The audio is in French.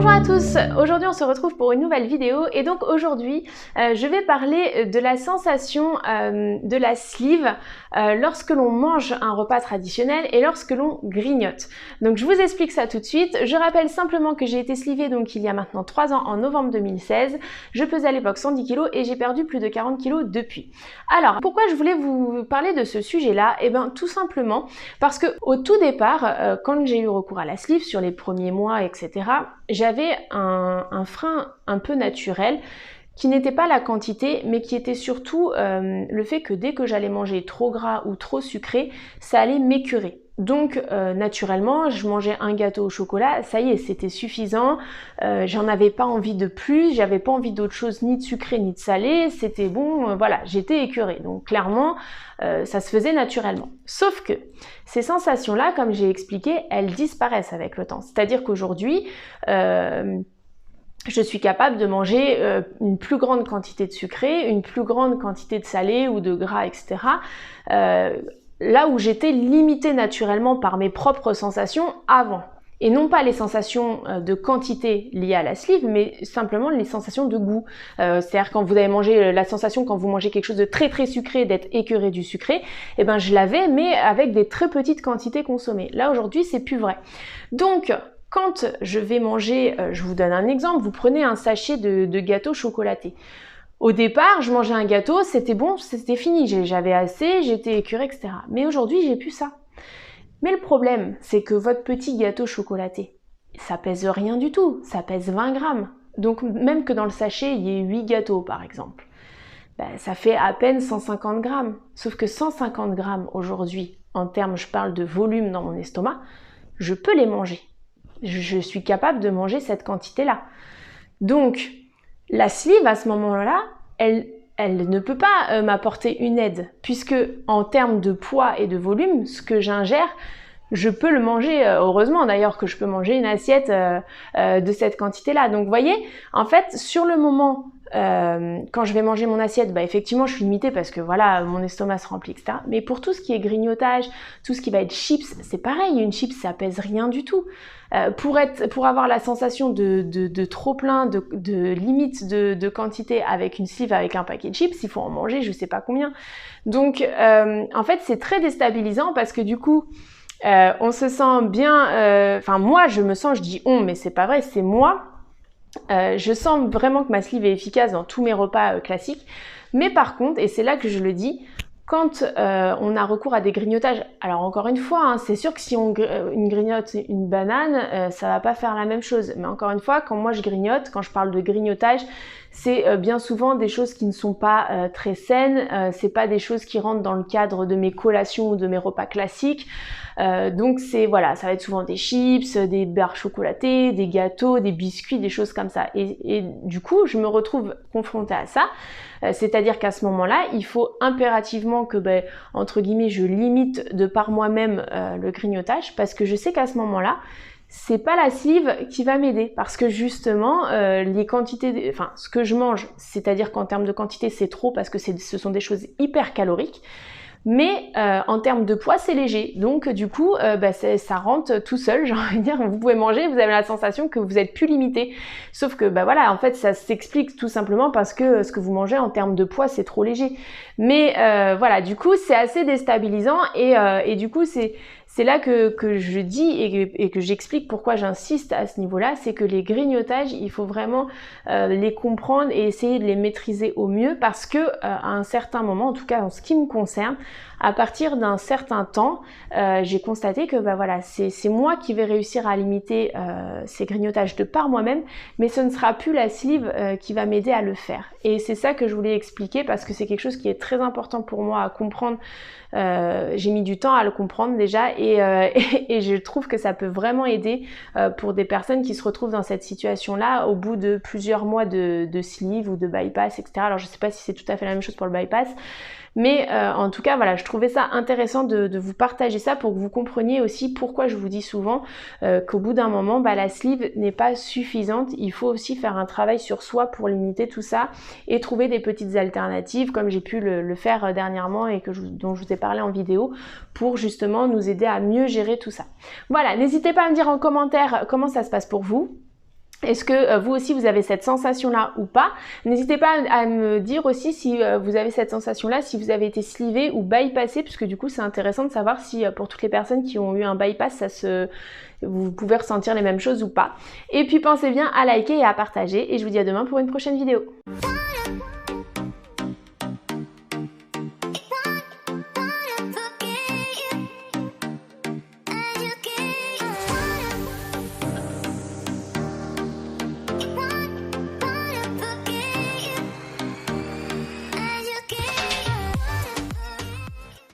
Bonjour à tous, aujourd'hui on se retrouve pour une nouvelle vidéo et donc aujourd'hui je vais parler de la sensation de la sleeve lorsque l'on mange un repas traditionnel et lorsque l'on grignote. Donc je vous explique ça tout de suite. Je rappelle simplement que j'ai été slivée donc il y a maintenant 3 ans en novembre 2016. Je pesais à l'époque 110 kg et j'ai perdu plus de 40 kg depuis. Alors pourquoi je voulais vous parler de ce sujet là? Eh bien tout simplement parce que au tout départ quand j'ai eu recours à la sleeve sur les premiers mois etc. j'avais un frein un peu naturel qui n'était pas la quantité, mais qui était surtout le fait que dès que j'allais manger trop gras ou trop sucré, ça allait m'écœurer. Donc naturellement, je mangeais un gâteau au chocolat, ça y est, c'était suffisant, j'en avais pas envie de plus, j'avais pas envie d'autre chose, ni de sucré ni de salé, c'était bon, voilà, j'étais écœurée. Donc clairement, ça se faisait naturellement. Sauf que ces sensations-là, comme j'ai expliqué, elles disparaissent avec le temps. C'est-à-dire qu'aujourd'hui, je suis capable de manger une plus grande quantité de sucré, une plus grande quantité de salé ou de gras, etc. Là où j'étais limitée naturellement par mes propres sensations avant. Et non pas les sensations de quantité liées à la sleeve, mais simplement les sensations de goût. C'est-à-dire quand vous avez mangé, la sensation quand vous mangez quelque chose de très très sucré, d'être écœuré du sucré, eh ben je l'avais, mais avec des très petites quantités consommées. Là aujourd'hui, c'est plus vrai. Donc, quand je vais manger, je vous donne un exemple, vous prenez un sachet de gâteau chocolaté. Au départ, je mangeais un gâteau, c'était bon, c'était fini, j'avais assez, j'étais écœurée, etc. Mais aujourd'hui, j'ai plus ça. Mais le problème, c'est que votre petit gâteau chocolaté, ça pèse rien du tout, ça pèse 20 grammes. Donc même que dans le sachet, il y ait 8 gâteaux par exemple, ça fait à peine 150 grammes. Sauf que 150 grammes aujourd'hui, en termes, je parle de volume dans mon estomac, je peux les manger. Je suis capable de manger cette quantité-là. Donc, la sleeve, à ce moment-là, elle ne peut pas m'apporter une aide, puisque en termes de poids et de volume, ce que j'ingère, je peux le manger, heureusement d'ailleurs que je peux manger une assiette de cette quantité-là. Donc, vous voyez, en fait, sur le moment, quand je vais manger mon assiette, effectivement, je suis limitée parce que voilà, mon estomac se remplit, etc. Mais pour tout ce qui est grignotage, tout ce qui va être chips, c'est pareil. Une chips, ça pèse rien du tout. Pour avoir la sensation de trop plein, de limite de quantité avec une sleeve, avec un paquet de chips, il faut en manger je sais pas combien. Donc, en fait, c'est très déstabilisant parce que du coup, on se sent bien, enfin moi je me sens, je dis on, mais c'est pas vrai, c'est moi. Je sens vraiment que ma sleeve est efficace dans tous mes repas classiques. Mais par contre, et c'est là que je le dis, quand on a recours à des grignotages, alors encore une fois, hein, c'est sûr que si on grignote une banane, ça va pas faire la même chose. Mais encore une fois, quand moi je grignote, quand je parle de grignotage, c'est bien souvent des choses qui ne sont pas très saines, c'est pas des choses qui rentrent dans le cadre de mes collations ou de mes repas classiques. Donc c'est voilà, ça va être souvent des chips, des barres chocolatées, des gâteaux, des biscuits, des choses comme ça. Et du coup, je me retrouve confrontée à ça. C'est-à-dire qu'à ce moment-là, il faut impérativement que, entre guillemets, je limite de par moi-même le grignotage parce que je sais qu'à ce moment-là, c'est pas la sleeve qui va m'aider parce que justement les quantités, enfin ce que je mange, c'est-à-dire qu'en termes de quantité c'est trop parce que ce sont des choses hyper caloriques. Mais en termes de poids, c'est léger. Donc du coup, ça rentre tout seul, j'ai envie de dire. Vous pouvez manger, vous avez la sensation que vous êtes plus limité. Sauf que voilà, en fait, ça s'explique tout simplement parce que ce que vous mangez en termes de poids, c'est trop léger. Mais voilà, du coup, c'est assez déstabilisant et du coup, c'est là que je dis et que j'explique pourquoi j'insiste à ce niveau-là, c'est que les grignotages, il faut vraiment les comprendre et essayer de les maîtriser au mieux parce que à un certain moment, en tout cas en ce qui me concerne, à partir d'un certain temps, j'ai constaté que voilà, c'est moi qui vais réussir à limiter ces grignotages de par moi-même, mais ce ne sera plus la sleeve qui va m'aider à le faire. Et c'est ça que je voulais expliquer parce que c'est quelque chose qui est très important pour moi à comprendre. J'ai mis du temps à le comprendre déjà et je trouve que ça peut vraiment aider pour des personnes qui se retrouvent dans cette situation-là au bout de plusieurs mois de sleeve ou de bypass, etc. Alors je sais pas si c'est tout à fait la même chose pour le bypass, mais en tout cas voilà, je trouvais ça intéressant de vous partager ça pour que vous compreniez aussi pourquoi je vous dis souvent qu'au bout d'un moment la sleeve n'est pas suffisante. Il faut aussi faire un travail sur soi pour limiter tout ça et trouver des petites alternatives comme j'ai pu le faire dernièrement et dont je vous ai parlé en vidéo pour justement nous aider à mieux gérer tout ça. Voilà, n'hésitez pas à me dire en commentaire comment ça se passe pour vous. Est-ce que vous aussi vous avez cette sensation-là ou pas? N'hésitez pas à me dire aussi si vous avez cette sensation-là, si vous avez été sleevé ou bypassé, puisque du coup c'est intéressant de savoir si pour toutes les personnes qui ont eu un bypass, vous pouvez ressentir les mêmes choses ou pas. Et puis pensez bien à liker et à partager, et je vous dis à demain pour une prochaine vidéo.